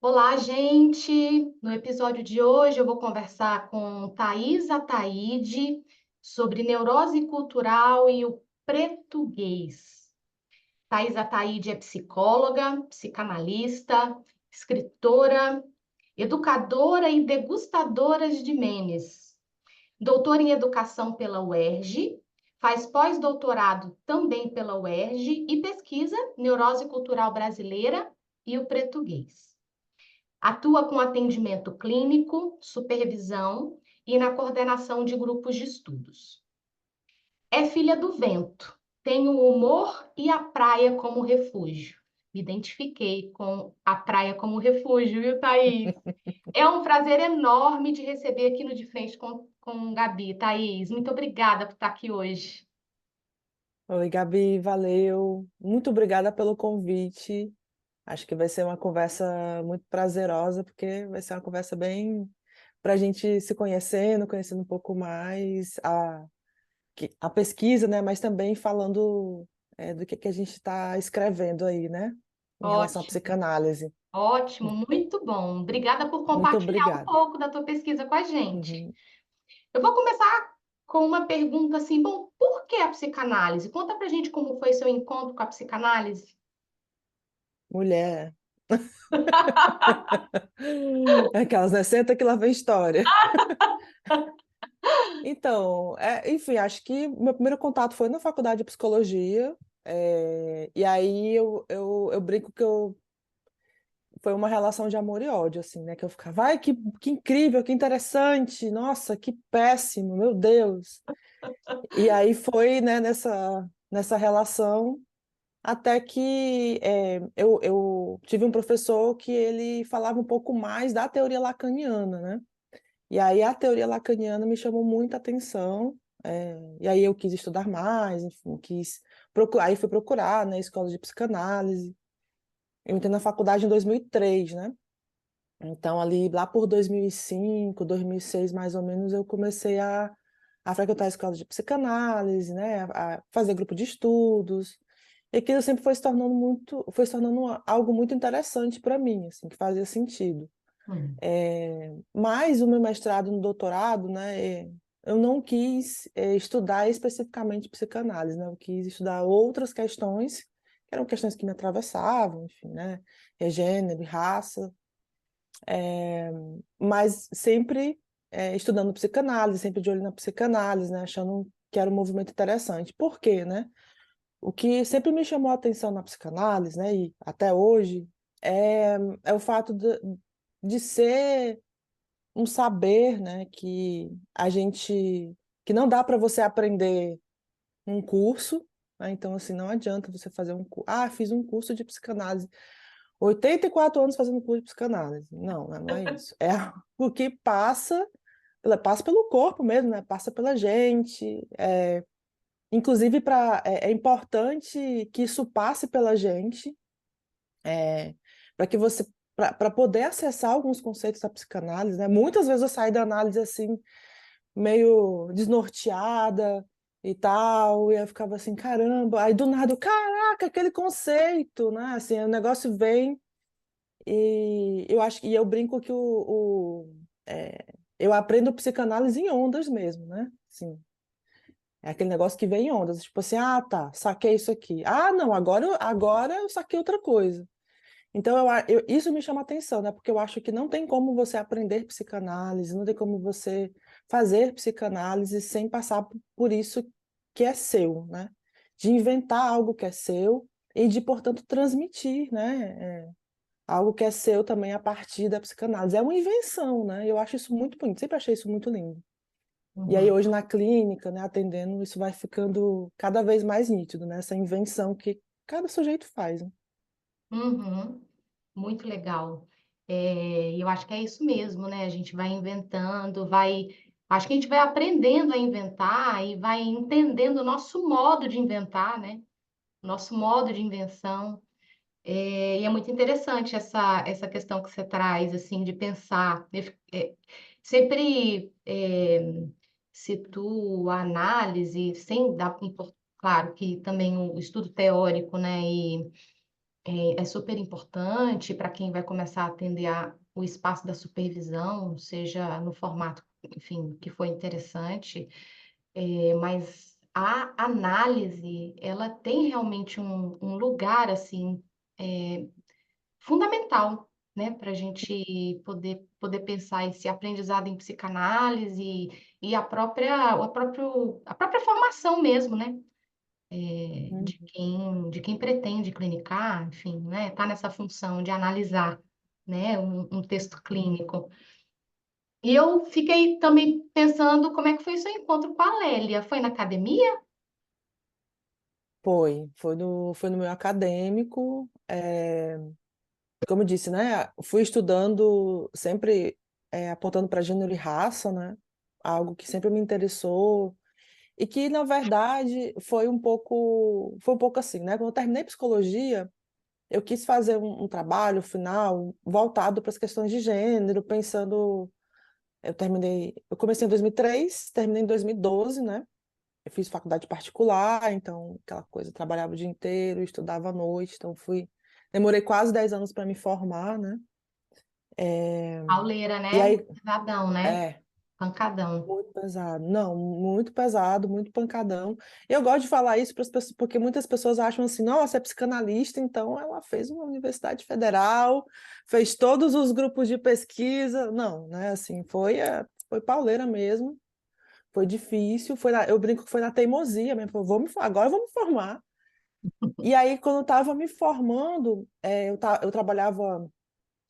Olá, gente! No episódio de hoje eu vou conversar com Thaís Ataíde sobre neurose cultural e o português. Thaís Ataíde é psicóloga, psicanalista, escritora, educadora e degustadora de memes. Doutora em educação pela UERJ, faz pós-doutorado também pela UERJ e pesquisa neurose cultural brasileira e o português. Atua com atendimento clínico, supervisão e na coordenação de grupos de estudos. É filha do vento, tem o humor e a praia como refúgio. Me identifiquei com a praia como refúgio, viu, Thaís? É um prazer enorme te receber aqui no De Frente com Gabi. Thaís, muito obrigada por estar aqui hoje. Oi, Gabi, valeu. Muito obrigada pelo convite. Acho que vai ser uma conversa muito prazerosa, porque vai ser uma conversa bem para a gente se conhecendo, conhecendo um pouco mais a pesquisa, né? Mas também falando do que a gente está escrevendo aí, né? Em relação à Ótimo, psicanálise. ótimo, muito bom. Obrigada por Muito compartilhar um obrigada. pouco da tua pesquisa com a gente. Uhum. Eu vou começar com uma pergunta assim, bom, por que a psicanálise? Conta pra gente como foi seu encontro com a psicanálise. Mulher. Aquelas, né? Senta que lá vem história. Então, enfim, acho que meu primeiro contato foi na faculdade de psicologia, e aí eu brinco foi uma relação de amor e ódio, assim, né? Que eu ficava, ai, que incrível, que interessante, nossa, que péssimo, meu Deus. E aí foi, né, nessa relação, até que eu tive um professor que ele falava um pouco mais da teoria lacaniana, né? E aí a teoria lacaniana me chamou muita atenção, e aí eu quis estudar mais, enfim, quis procurar, aí fui procurar, né, escola de psicanálise. Eu entrei na faculdade em 2003, né? Então ali lá por 2005, 2006 mais ou menos, eu comecei a frequentar a escola de psicanálise, né, a fazer grupo de estudos. E aquilo sempre foi se tornando algo muito interessante para mim, assim, que fazia sentido. Hum, Mas o meu mestrado no doutorado, né, eu não quis estudar especificamente psicanálise, né, eu quis estudar outras questões, que eram questões que me atravessavam, enfim, né, gênero, raça, mas sempre estudando psicanálise, sempre de olho na psicanálise, né, achando que era um movimento interessante. Por quê, né? O que sempre me chamou a atenção na psicanálise, né, e até hoje, é o fato de ser um saber, né, que não dá para você aprender um curso, né? Então assim, não adianta você fazer fiz um curso de psicanálise, 84 anos fazendo curso de psicanálise. Não, né, não é isso. É o que passa pelo corpo mesmo, né? Passa pela gente, inclusive é importante que isso passe pela gente, para que você para poder acessar alguns conceitos da psicanálise, né? Muitas vezes eu saí da análise assim meio desnorteada e tal, e eu ficava assim, caramba, aí do nada, caraca, aquele conceito, né? Assim, o negócio vem e eu acho e eu brinco que eu aprendo psicanálise em ondas mesmo, né? Assim, é aquele negócio que vem em ondas, tipo assim, ah, tá, saquei isso aqui. Ah, não, agora eu saquei outra coisa. Então, isso me chama atenção, né? Porque eu acho que não tem como você aprender psicanálise, não tem como você fazer psicanálise sem passar por isso que é seu, né? De inventar algo que é seu e de, portanto, transmitir, né? Algo que é seu também a partir da psicanálise. É uma invenção, né? Eu acho isso muito bonito, sempre achei isso muito lindo. E aí, uhum, hoje, na clínica, né, atendendo, isso vai ficando cada vez mais nítido, né? Essa invenção que cada sujeito faz, né? uhum. Muito legal. E eu acho que é isso mesmo, né? A gente vai inventando, vai. Acho que a gente vai aprendendo a inventar e vai entendendo o nosso modo de inventar, né? Nosso modo de invenção. E é muito interessante essa questão que você traz, assim, de pensar. Sempre situo a análise, sem dar, claro que também o estudo teórico, né? é super importante para quem vai começar a atender o espaço da supervisão, seja no formato, enfim, que foi interessante, mas a análise, ela tem realmente um lugar, assim, é, fundamental, né, para a gente poder pensar esse aprendizado em psicanálise e a própria formação mesmo, né, Uhum. de quem pretende clinicar, enfim, né, tá nessa função de analisar, né, um texto clínico. E eu fiquei também pensando como é que foi o seu encontro com a Lélia. Foi na academia? Foi no meu acadêmico, como eu disse, né? Fui estudando sempre apontando para gênero e raça, né? Algo que sempre me interessou e que, na verdade, foi um pouco assim, né? Quando eu terminei psicologia, eu quis fazer um trabalho final voltado para as questões de gênero, pensando. Eu comecei em 2003, terminei em 2012, né? Eu fiz faculdade particular, então aquela coisa, trabalhava o dia inteiro, estudava à noite, então demorei quase 10 anos para me formar, né? Pauleira, E né? aí, Pesadão, né? é, Pancadão. muito pesado. Não, muito pesado, muito pancadão. Eu gosto de falar isso para as pessoas, porque muitas pessoas acham assim, nossa, é psicanalista, então ela fez uma universidade federal, fez todos os grupos de pesquisa. Não, né? Assim, foi pauleira mesmo. Foi difícil, eu brinco que foi na teimosia mesmo, agora eu vou me formar. E aí, quando eu estava me formando, eu trabalhava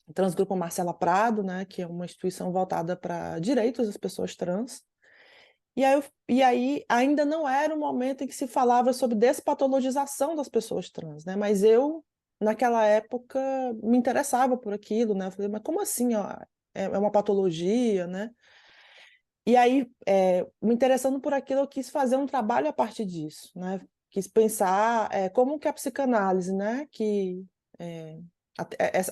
no Transgrupo Marcela Prado, né, que é uma instituição voltada para direitos das pessoas trans. E aí ainda não era o momento em que se falava sobre despatologização das pessoas trans, né? Mas eu, naquela época, me interessava por aquilo, né? Eu falei, mas como assim, ó? É uma patologia, né? E aí, me interessando por aquilo, eu quis fazer um trabalho a partir disso, né? Quis pensar como que a psicanálise, né?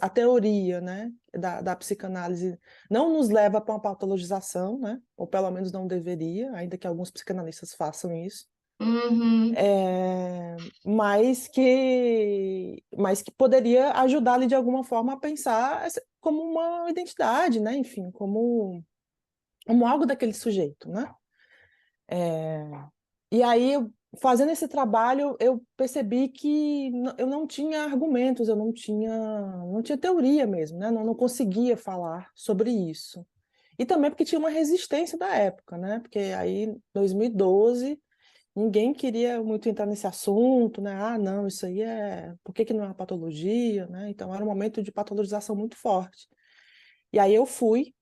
A teoria, né? Da psicanálise não nos leva para uma patologização, né? Ou pelo menos não deveria, ainda que alguns psicanalistas façam isso. Uhum, Mas que poderia ajudar ali de alguma forma a pensar como uma identidade, né? Enfim, como algo daquele sujeito, né? E aí, fazendo esse trabalho, eu percebi que eu não tinha argumentos, eu não tinha teoria mesmo, né? Não conseguia falar sobre isso. E também porque tinha uma resistência da época, né? Porque aí, em 2012, ninguém queria muito entrar nesse assunto, né? Ah, não, isso aí Por que não é uma patologia, né? Então, era um momento de patologização muito forte. E aí eu fui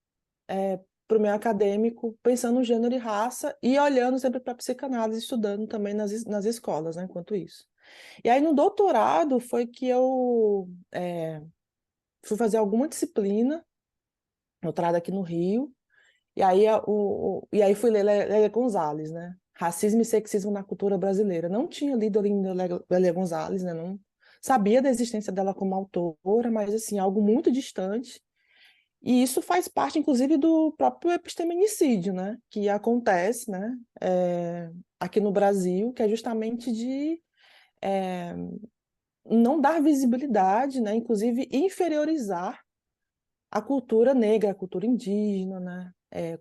para o meio acadêmico, pensando no gênero e raça e olhando sempre para a psicanálise, estudando também nas escolas, né, enquanto isso. E aí, no doutorado, foi que eu fui fazer alguma disciplina, doutorado aqui no Rio, e aí fui ler Lélia Gonzalez, né? Racismo e Sexismo na Cultura Brasileira. Não tinha lido ainda Lélia Gonzalez, né? Não sabia da existência dela como autora, mas, assim, algo muito distante. E isso faz parte, inclusive, do próprio episteminicídio, né? Que acontece, né? Aqui no Brasil, que é justamente de não dar visibilidade, né? Inclusive inferiorizar a cultura negra, a cultura indígena, né?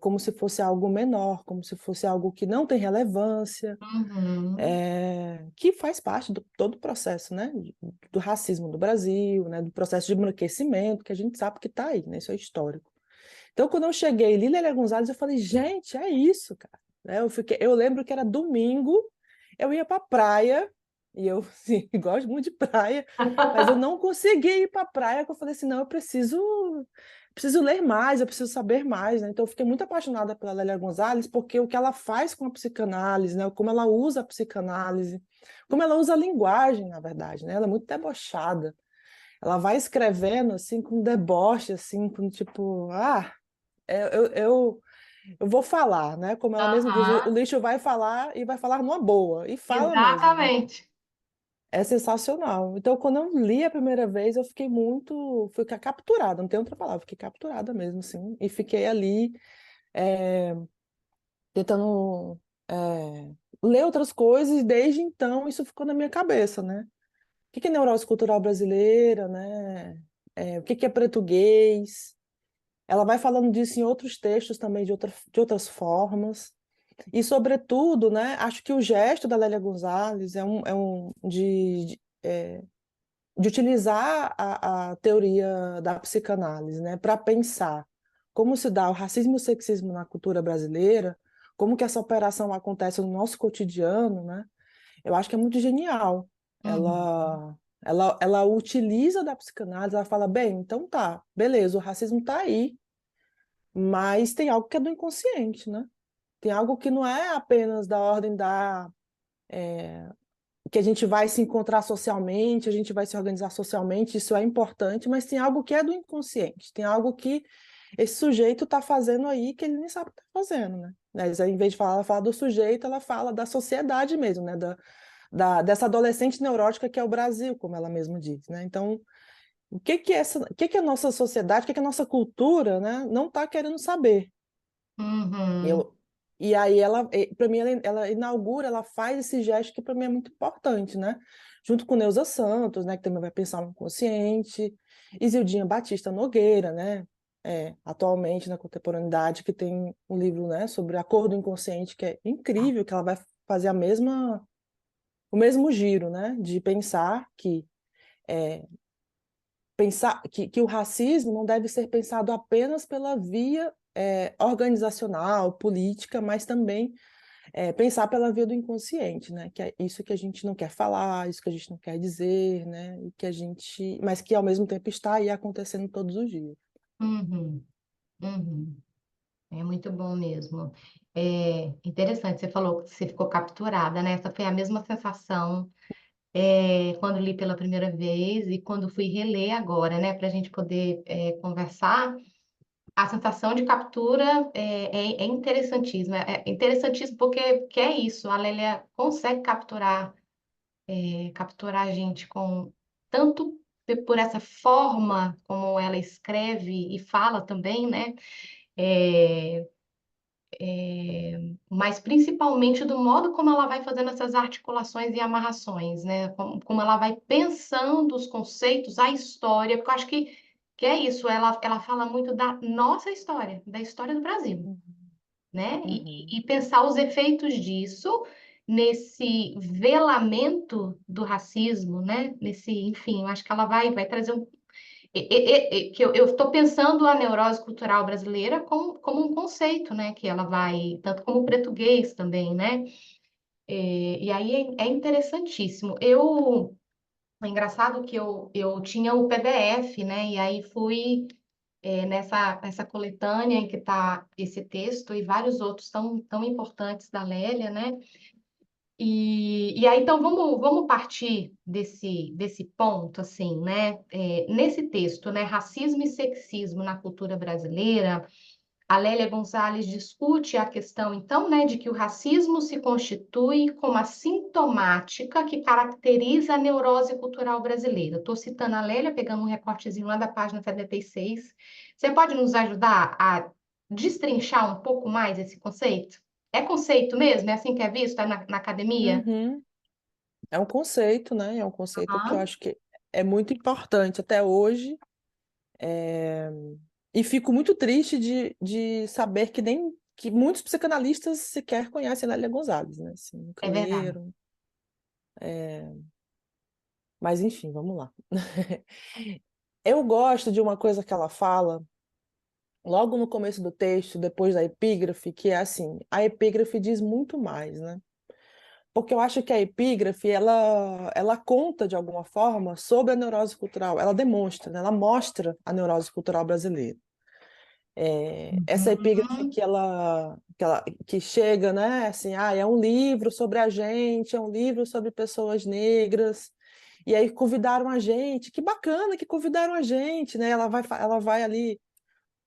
Como se fosse algo menor, como se fosse algo que não tem relevância, uhum. que faz parte do todo o processo, né? Do racismo do Brasil, né? Do processo de embranquecimento, que a gente sabe que está aí, né? Isso é histórico. Então, quando eu cheguei em Lélia Gonzalez, eu falei, gente, é isso, cara. Né? Eu lembro que era domingo, eu ia para a praia, e eu, assim, gosto muito de praia, mas eu não conseguia ir para a praia, porque eu falei assim, não, eu preciso ler mais, eu preciso saber mais, né? Então, eu fiquei muito apaixonada pela Lélia Gonzalez, porque o que ela faz com a psicanálise, né? Como ela usa a psicanálise, como ela usa a linguagem, na verdade, né? Ela é muito debochada. Ela vai escrevendo, assim, com deboche, assim, com tipo, eu vou falar, né? Como ela mesma diz, o Aham, lixo vai falar e vai falar numa boa, e fala mesmo, né? exatamente. É sensacional. Então, quando eu li a primeira vez, eu fui capturada, não tem outra palavra, fiquei capturada mesmo, assim, e fiquei ali tentando ler outras coisas, e desde então isso ficou na minha cabeça, né? que é neurose cultural brasileira, né? O que é português? Ela vai falando disso em outros textos também, de outras formas. E, sobretudo, né, acho que o gesto da Lélia Gonzalez de utilizar a teoria da psicanálise, né, para pensar como se dá o racismo e o sexismo na cultura brasileira, como que essa operação acontece no nosso cotidiano, né? Eu acho que é muito genial. Uhum, Ela utiliza da psicanálise, ela fala, bem, então tá, beleza, o racismo está aí, mas tem algo que é do inconsciente, né? Tem algo que não é apenas da ordem da que a gente vai se encontrar socialmente, a gente vai se organizar socialmente, isso é importante, mas tem algo que é do inconsciente, tem algo que esse sujeito está fazendo aí que ele nem sabe o que está fazendo, né? Mas aí, em vez de falar, ela fala do sujeito, ela fala da sociedade mesmo, né? Dessa adolescente neurótica que é o Brasil, como ela mesma diz, né? Então, o que que a nossa sociedade, o que que a nossa cultura, né, não está querendo saber? uhum, Eu, e aí para mim, ela inaugura, ela faz esse gesto que para mim é muito importante, né? Junto com Neuza Santos, né, que também vai pensar no consciente, Isildinha Batista Nogueira, né? Atualmente na contemporaneidade, que tem um livro, né, sobre a cor do inconsciente, que é incrível, que ela vai fazer o mesmo giro, né, de pensar que o racismo não deve ser pensado apenas pela via organizacional, política, mas também pensar pela via do inconsciente, né? Que é isso que a gente não quer falar, isso que a gente não quer dizer, né? E que a gente, mas que ao mesmo tempo está aí acontecendo todos os dias. uhum, uhum. É muito bom mesmo. É interessante, você falou que você ficou capturada, né? Essa foi a mesma sensação quando li pela primeira vez e quando fui reler agora, né? Para a gente poder conversar. A sensação de captura é interessantíssima. É interessantíssimo porque que é isso, a Lélia consegue capturar a gente com tanto por essa forma como ela escreve e fala também, né? É, mas principalmente do modo como ela vai fazendo essas articulações e amarrações, né? Como ela vai pensando os conceitos, a história, porque eu acho que é isso, ela fala muito da nossa história, da história do Brasil, Uhum, né? uhum, E pensar os efeitos disso nesse velamento do racismo, né? Nesse, enfim, eu acho que ela vai trazer que eu estou pensando a neurose cultural brasileira como um conceito, né? Que ela vai, tanto como o português também, né? E aí é interessantíssimo. É engraçado que eu tinha o PDF, né? E aí fui nessa coletânea em que está esse texto e vários outros tão importantes da Lélia, né? E aí, então, vamos partir desse ponto, assim, né? Nesse texto, né? Racismo e sexismo na cultura brasileira, a Lélia Gonzalez discute a questão, então, né, de que o racismo se constitui como a sintomática que caracteriza a neurose cultural brasileira. Estou citando a Lélia, pegando um recortezinho lá da página 76. Você pode nos ajudar a destrinchar um pouco mais esse conceito? É conceito mesmo? É assim que é visto na academia? uhum. É um conceito, né? É um conceito que eu Aham, acho que é muito importante até hoje. E fico muito triste de saber que nem que muitos psicanalistas sequer conhecem Lélia Gonzalez, né? Assim, nunca é verdade. leram. Mas enfim, vamos lá. Eu gosto de uma coisa que ela fala logo no começo do texto, depois da epígrafe, que é assim, a epígrafe diz muito mais, né? Porque eu acho que a epígrafe, ela conta de alguma forma sobre a neurose cultural, ela demonstra, né? Ela mostra a neurose cultural brasileira. Essa epígrafe Uhum. que chega, né? Assim, é um livro sobre a gente, é um livro sobre pessoas negras. E aí convidaram a gente, que bacana que convidaram a gente, né? Ela vai ali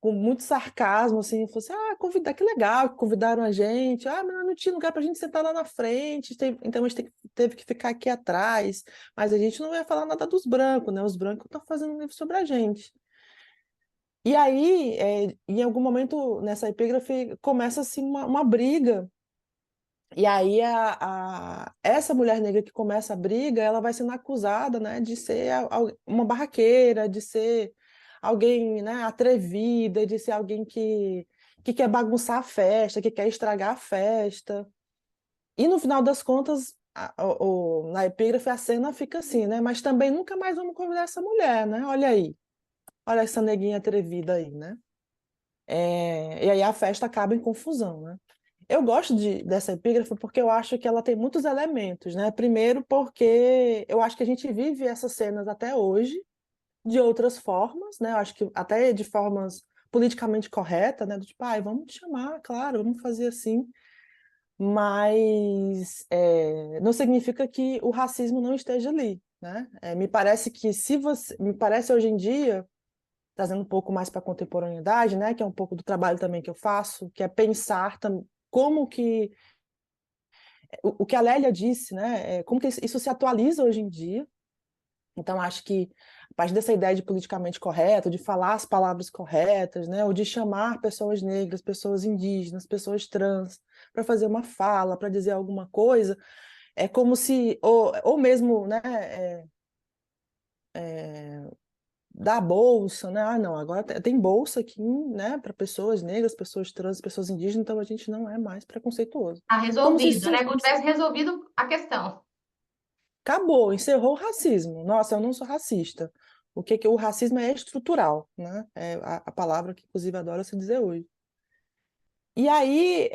com muito sarcasmo, assim, falou assim, que legal que convidaram a gente, mas não tinha lugar para a gente sentar lá na frente, então a gente teve que ficar aqui atrás, mas a gente não vai falar nada dos brancos, né? Os brancos estão fazendo um livro sobre a gente. E aí, em algum momento nessa epígrafe, começa assim uma briga E aí essa mulher negra que começa a briga, ela vai sendo acusada, né, de ser uma barraqueira, de ser alguém, né, atrevida, de ser alguém que quer bagunçar a festa, que quer estragar a festa. E no final das contas, na epígrafe a cena fica assim, né? Mas também nunca mais vamos convidar essa mulher, né? Olha aí, olha essa neguinha atrevida aí, né? E aí a festa acaba em confusão, né? Eu gosto dessa epígrafe porque eu acho que ela tem muitos elementos, né? Primeiro porque eu acho que a gente vive essas cenas até hoje de outras formas, né? Eu acho que até de formas politicamente corretas, né? Do tipo, ai, vamos chamar, claro, vamos fazer assim. Mas não significa que o racismo não esteja ali, né? Me parece que me parece hoje em dia, trazendo um pouco mais para a contemporaneidade, né? Que é um pouco do trabalho também que eu faço, que é pensar como que o que a Lélia disse, né? Como que isso se atualiza hoje em dia. Então, acho que a partir dessa ideia de politicamente correto, de falar as palavras corretas, né, ou de chamar pessoas negras, pessoas indígenas, pessoas trans, para fazer uma fala, para dizer alguma coisa, é como se, ou mesmo, né, dar bolsa, né? Ah, não, agora tem bolsa aqui, né, para pessoas negras, pessoas trans, pessoas indígenas, então a gente não é mais preconceituoso. Tá Como se resolvido, isso né? Como tivesse resolvido a questão. acabou, encerrou o racismo. Nossa, eu não sou racista. O racismo é estrutural, né? É a palavra que, inclusive, adora se dizer hoje. E aí,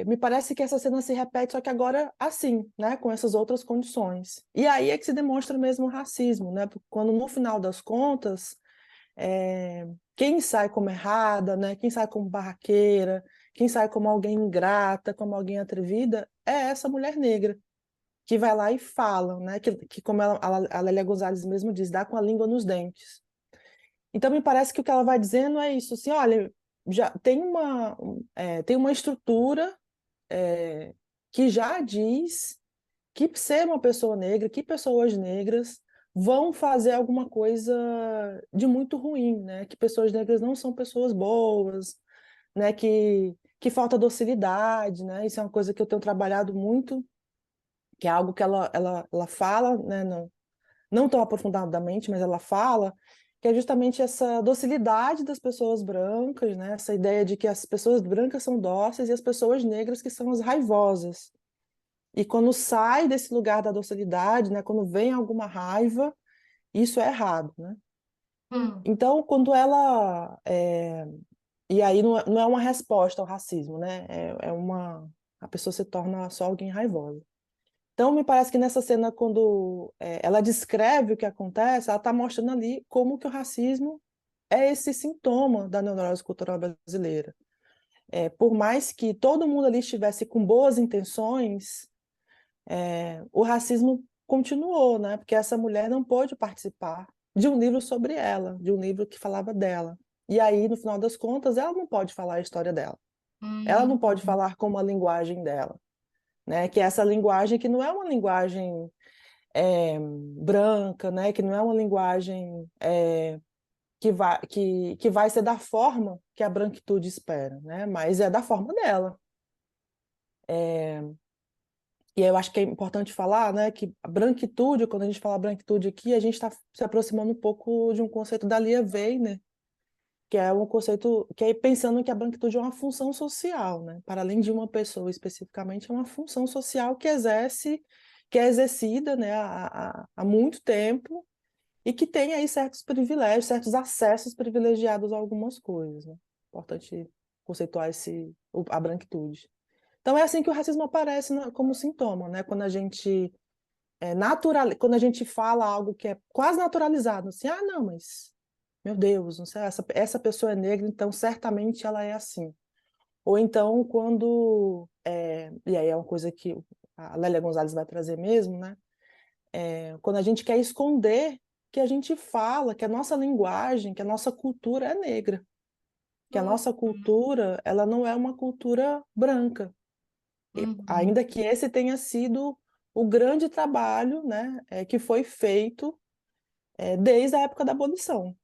me parece que essa cena se repete, só que agora assim, né? Com essas outras condições. E aí é que se demonstra mesmo o racismo, né? Porque quando, no final das contas, quem sai como errada, né? Quem sai como barraqueira, quem sai como alguém ingrata, como alguém atrevida, é essa mulher negra que vai lá e fala, né? Que como a Lélia Gonzalez mesmo diz, dá com a língua nos dentes. Então, me parece que o que ela vai dizendo é isso, assim, olha, já tem uma estrutura que já diz que ser uma pessoa negra, que pessoas negras vão fazer alguma coisa de muito ruim, né? Que pessoas negras não são pessoas boas, né? Que falta docilidade, né? Isso é uma coisa que eu tenho trabalhado muito, que é algo que ela fala, né, não tão aprofundadamente, mas ela fala, que é justamente essa docilidade das pessoas brancas, né, essa ideia de que as pessoas brancas são dóceis e as pessoas negras que são as raivosas. E quando sai desse lugar da docilidade, né, quando vem alguma raiva, isso é errado, né? Hum. Então, quando ela... E aí não é uma resposta ao racismo, né? A pessoa se torna só alguém raivosa. Então, me parece que nessa cena, quando ela descreve o que acontece, ela está mostrando ali como que o racismo é esse sintoma da neurose cultural brasileira. Por mais que todo mundo ali estivesse com boas intenções, o racismo continuou, né? Porque essa mulher não pôde participar de um livro sobre ela, de um livro que falava dela. E aí, no final das contas, ela não pode falar a história dela. Ela não pode Hum. falar como a linguagem dela, né? Que é essa linguagem que não é uma linguagem branca, né? Que não é uma linguagem que vai ser da forma que a branquitude espera, né? Mas é da forma dela. E eu acho que é importante falar, né, que a branquitude, quando a gente fala branquitude aqui, a gente está se aproximando um pouco de um conceito da Lia Weiner, que é um conceito que é pensando que a branquitude é uma função social, né? Para além de uma pessoa especificamente, é uma função social que é exercida, né, há muito tempo e que tem aí certos privilégios, certos acessos privilegiados a algumas coisas, né? Importante conceituar a branquitude. Então é assim que o racismo aparece como sintoma, né? Quando a gente fala algo que é quase naturalizado, assim, ah, não, mas meu Deus, não sei, essa pessoa é negra, então certamente ela é assim. Ou então e aí é uma coisa que a Lélia Gonzalez vai trazer mesmo, né? Quando a gente quer esconder que a gente fala, que a nossa linguagem, que a nossa cultura é negra, que a nossa cultura, ela não é uma cultura branca, Uhum. ainda que esse tenha sido o grande trabalho, né, que foi feito desde a época da abolição,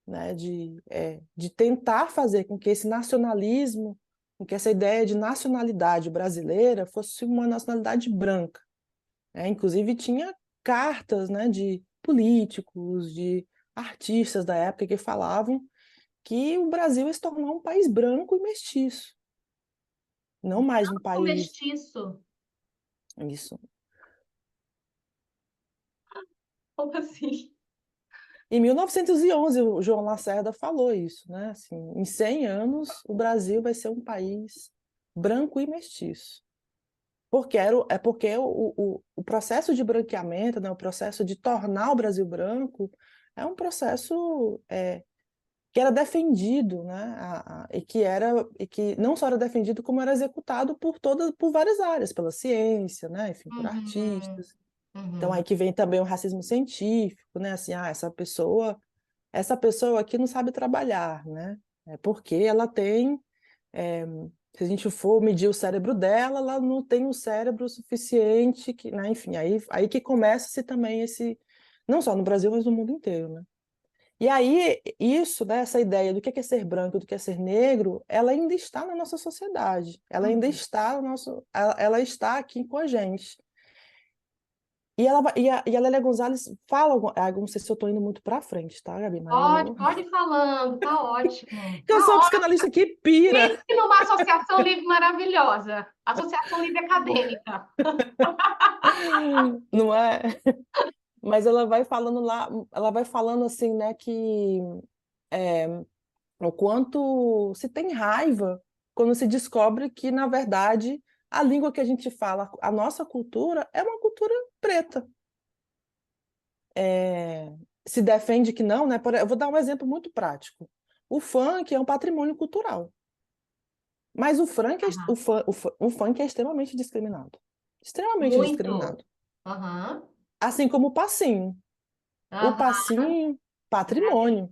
né, de tentar fazer com que esse nacionalismo em que essa ideia de nacionalidade brasileira fosse uma nacionalidade branca, né? Inclusive tinha cartas, né, de políticos, de artistas da época que falavam que o Brasil ia se tornar um país branco e mestiço, não mais um O país. mestiço, Isso. como assim? Em 1911, o João Lacerda falou isso, né? Assim, em 100 anos, o Brasil vai ser um país branco e mestiço. Porque o processo de branqueamento, né, o processo de tornar o Brasil branco, é um processo que era defendido, né, e que não só era defendido, como era executado por várias áreas, pela ciência, né, enfim, por Uhum, artistas. Então aí uhum. que vem também o racismo científico, né, assim, essa pessoa aqui não sabe trabalhar, né, é porque ela tem é, se a gente for medir o cérebro dela, ela não tem um cérebro suficiente, que, né? Enfim, aí que começa-se também não só no Brasil, mas no mundo inteiro, né? E aí, isso, né, essa ideia do que é ser branco, do que é ser negro, ela ainda está na nossa sociedade, ela ainda Uhum. está ela está aqui com a gente. E a Lélia Gonzalez fala, não sei se eu estou indo muito para frente, tá, Gabi? Mas Pode ir falando, tá ótimo. eu sou a psicanalista que pira, Pense numa associação livre maravilhosa. Associação Livre Acadêmica. não é? Mas ela vai falando lá, ela vai falando assim, né, que é, o quanto se tem raiva quando se descobre que, na verdade, a língua que a gente fala, a nossa cultura, é uma cultura preta. É, se defende que não, né? Eu vou dar um exemplo muito prático. O funk é um patrimônio cultural, mas Aham. o funk é extremamente discriminado. Extremamente Muito. discriminado. Aham. Assim como o passinho. O Aham. passinho, patrimônio,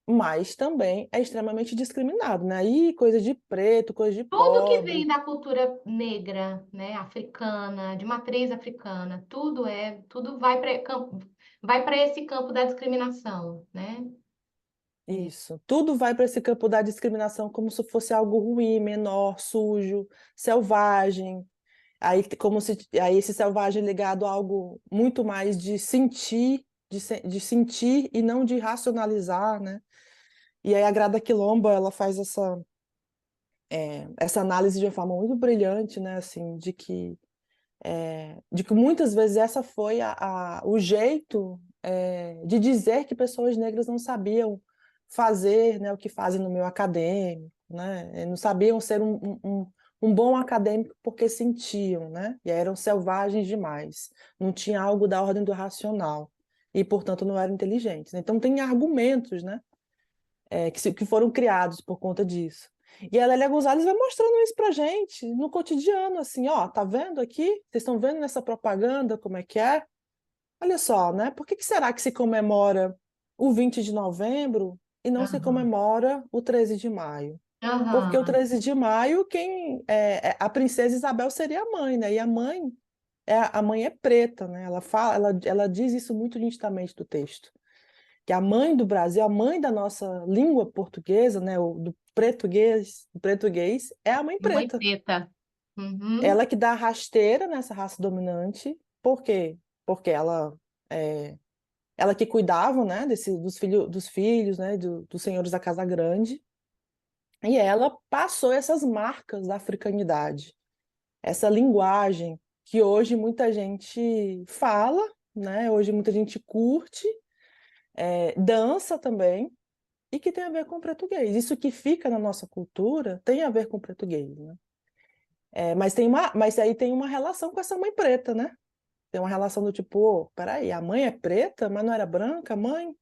Maravilhoso. mas também é extremamente discriminado, né? Aí, coisa de preto, coisa de Tudo que vem pobre. da cultura negra, né, africana, de matriz africana, tudo vai para esse campo da discriminação, né? É. Isso. Tudo vai para esse campo da discriminação como se fosse algo ruim, menor, sujo, selvagem. Aí esse selvagem é ligado a algo muito mais de sentir, de sentir e não de racionalizar, né? E aí a Grada Quilombo, ela faz essa análise de uma forma muito brilhante, né? Assim, de que muitas vezes essa foi o jeito de dizer que pessoas negras não sabiam fazer, né, o que fazem no meio acadêmico, né? Não sabiam ser um bom acadêmico porque sentiam, né? E eram selvagens demais, não tinha algo da ordem do racional e, portanto, não eram inteligentes. Então, tem argumentos, né, que foram criados por conta disso. E a Lélia Gonzalez vai mostrando isso pra gente no cotidiano, assim, ó, tá vendo aqui? Vocês estão vendo nessa propaganda como é que é? Olha só, né? Por que será que se comemora o 20 de novembro e não se Aham. comemora o 13 de maio? Porque o Aham. 13 de maio, a princesa Isabel seria a mãe, né? E a mãe é preta, né? Ela fala, ela diz isso muito nitidamente do texto que a mãe do Brasil, a mãe da nossa língua portuguesa, né, do português, é a mãe Mãe preta. preta. Uhum. Ela que dá a rasteira nessa raça dominante. Por quê? Porque é, ela que cuidava, né, dos filhos, né, dos senhores da Casa Grande, e ela passou essas marcas da africanidade, essa linguagem que hoje muita gente fala, né, hoje muita gente curte, dança também, e que tem a ver com o português. Isso que fica na nossa cultura tem a ver com o português, né? Mas aí tem uma relação com essa mãe preta, né? Tem uma relação do tipo, peraí, a mãe é preta, mas não era branca, a mãe?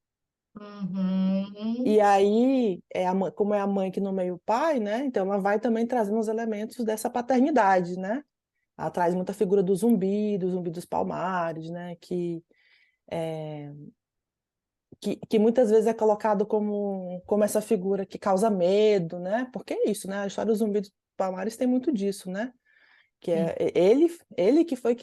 E Uhum. aí, como é a mãe que nomeia o pai, né? Então ela vai também trazendo os elementos dessa paternidade, né? Ela traz muita figura do Zumbi dos Palmares, né? Que muitas vezes é colocado como essa figura que causa medo, né? Porque é isso, né? A história do Zumbi dos Palmares tem muito disso, né? Que Sim. é ele que foi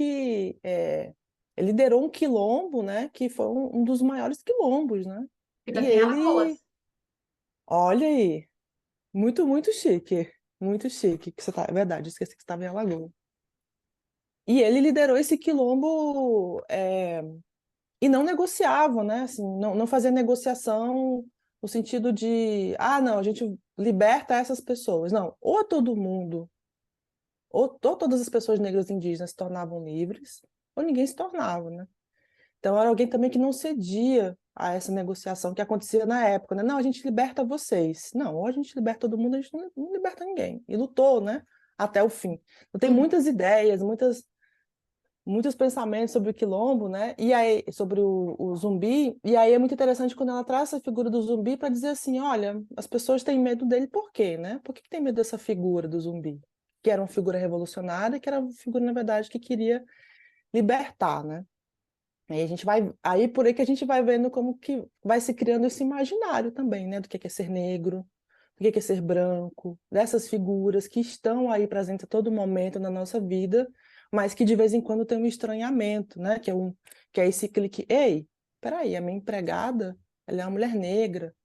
ele liderou um quilombo, né? Que foi um dos maiores quilombos, né? Fica E assim, Alagoas. ele, olha aí, muito, muito chique, muito chique, que você tá, é verdade, esqueci que você estava em Alagoas. E ele liderou esse quilombo e não negociava, né? Assim, não fazia negociação no sentido de, ah, não, a gente liberta essas pessoas. Não, ou todo mundo, ou todas as pessoas negras e indígenas se tornavam livres, ou ninguém se tornava, né? Então era alguém também que não cedia a essa negociação que acontecia na época, né? Não, a gente liberta vocês. Não, ou a gente liberta todo mundo, a gente não liberta ninguém. E lutou, né? Até o fim. Então tem Hum, muitas ideias, muitos pensamentos sobre o quilombo, né? E aí sobre o zumbi. E aí é muito interessante quando ela traz essa figura do zumbi para dizer assim, olha, as pessoas têm medo dele por quê, né? Por que tem medo dessa figura do zumbi? Que era uma figura revolucionária, que era uma figura, na verdade, que queria libertar, né? Aí por aí que a gente vai vendo como que vai se criando esse imaginário também, né? Do que é ser negro, do que é ser branco, dessas figuras que estão aí presentes a todo momento na nossa vida, mas que de vez em quando tem um estranhamento, né? Que é esse clique, ei, peraí, a minha empregada, ela é uma mulher negra,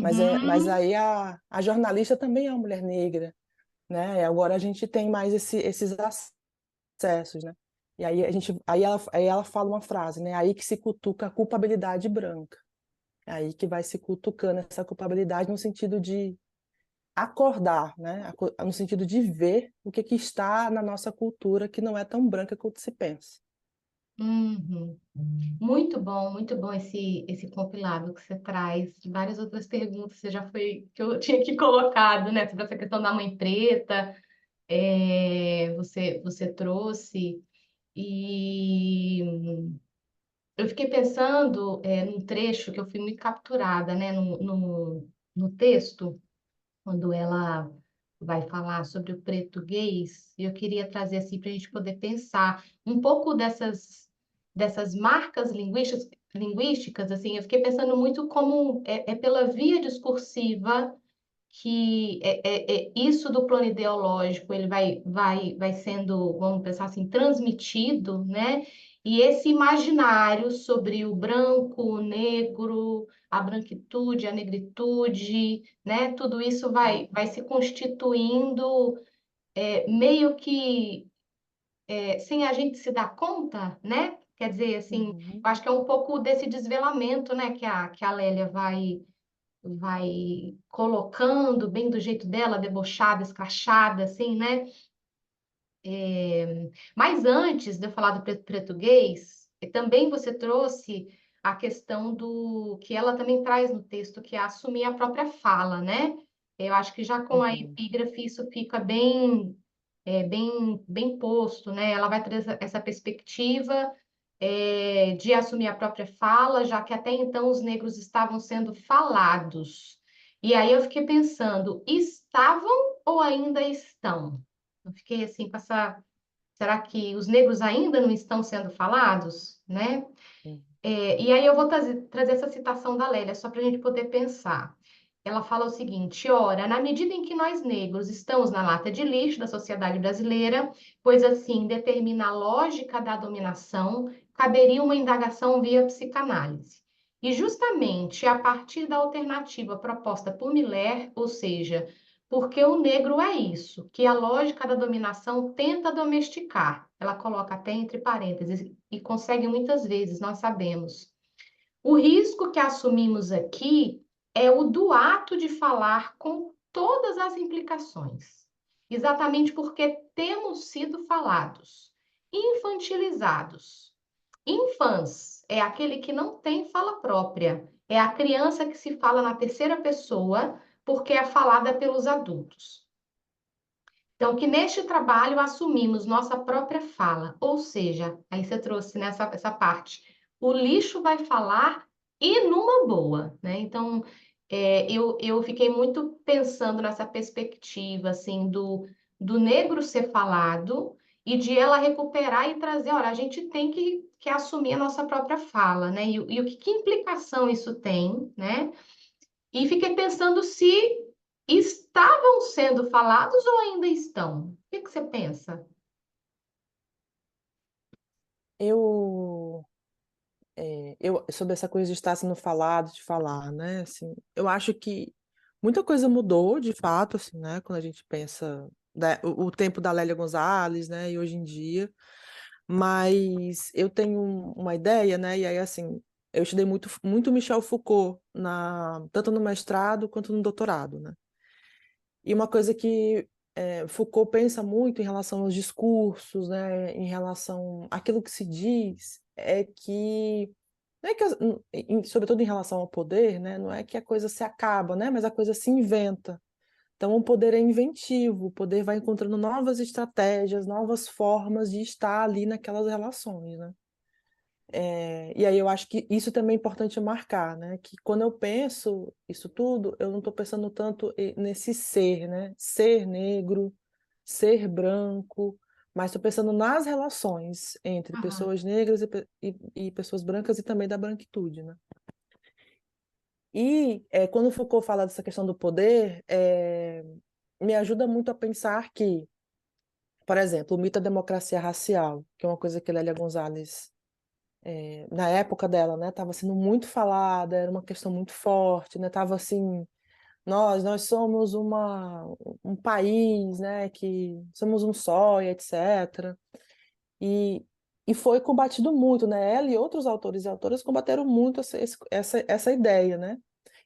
mas uhum, aí a jornalista também é uma mulher negra, né? E agora a gente tem mais esses acessos, né? E aí aí ela fala uma frase, né? Aí que se cutuca a culpabilidade branca. É aí que vai se cutucando essa culpabilidade no sentido de acordar, né? No sentido de ver o que está na nossa cultura que não é tão branca quanto se pensa. uhum. Muito bom esse compilado que você traz de várias outras perguntas que você já foi que eu tinha aqui colocado, né? Sobre essa questão da mãe preta, você trouxe e eu fiquei pensando num trecho que eu fui muito capturada, né? No texto quando ela vai falar sobre o português, eu queria trazer assim para a gente poder pensar um pouco dessas marcas linguísticas, assim, eu fiquei pensando muito como é pela via discursiva que isso do plano ideológico ele vai sendo, vamos pensar assim, transmitido, né? E esse imaginário sobre o branco, o negro, a branquitude, a negritude, né? Tudo isso vai se constituindo meio que sem a gente se dar conta, né? Quer dizer, assim, Uhum, eu acho que é um pouco desse desvelamento, né? Que a Lélia vai colocando bem do jeito dela, debochada, escrachada, assim, né? Mas antes de eu falar do português, também você trouxe a questão do que ela também traz no texto, que é assumir a própria fala, né? Eu acho que já com a uhum, epígrafe isso fica bem posto, né? Ela vai trazer essa perspectiva de assumir a própria fala, já que até então os negros estavam sendo falados. E aí eu fiquei pensando, estavam ou ainda estão? Eu fiquei assim com essa. Será que os negros ainda não estão sendo falados, né? uhum, E aí eu vou trazer essa citação da Lélia, só para a gente poder pensar. Ela fala o seguinte: ora, na medida em que nós negros estamos na lata de lixo da sociedade brasileira, pois assim determina a lógica da dominação, caberia uma indagação via psicanálise. E justamente a partir da alternativa proposta por Miller, ou seja, porque o negro é isso, que a lógica da dominação tenta domesticar. Ela coloca até entre parênteses, e consegue muitas vezes, nós sabemos. O risco que assumimos aqui é o do ato de falar com todas as implicações, exatamente porque temos sido falados, infantilizados. Infans é aquele que não tem fala própria, é a criança que se fala na terceira pessoa porque é falada pelos adultos. Então, que neste trabalho assumimos nossa própria fala, ou seja, aí você trouxe nessa essa parte, o lixo vai falar e numa boa, né? Então, eu fiquei muito pensando nessa perspectiva, assim, do negro ser falado e de ela recuperar e trazer, olha, a gente tem que assumir a nossa própria fala, né? E o que implicação isso tem, né? E fiquei pensando se estavam sendo falados ou ainda estão. O que você pensa? Eu, sobre essa coisa de estar sendo falado, de falar, né? Assim, eu acho que Muita coisa mudou, de fato, assim, né? Quando a gente pensa o tempo da Lélia Gonzalez, né? E hoje em dia. Mas eu tenho uma ideia, né? E aí, assim, eu estudei muito Michel Foucault, tanto no mestrado quanto no doutorado, né? E uma coisa que Foucault pensa muito em relação aos discursos, né? Em relação àquilo que se diz, é que não é que, sobretudo em relação ao poder, né? Não é que a coisa se acaba, né? Mas a coisa se inventa. Então, o poder é inventivo, o poder vai encontrando novas estratégias, novas formas de estar ali naquelas relações, né? E aí eu acho que isso também é importante marcar, né? Que quando eu penso isso tudo, eu não estou pensando tanto nesse ser, né? Ser negro, ser branco, mas estou pensando nas relações entre Aham. pessoas negras e pessoas brancas e também da branquitude, né? E quando Foucault fala dessa questão do poder, me ajuda muito a pensar que, por exemplo, o mito da democracia racial, que é uma coisa que Lélia Gonzalez, na época dela, né, estava sendo muito falada, era uma questão muito forte, né, estava assim, nós somos um país, né, que somos um só, e etc. E, e foi combatido muito, né, ela e outros autores e autoras combateram muito essa ideia, né.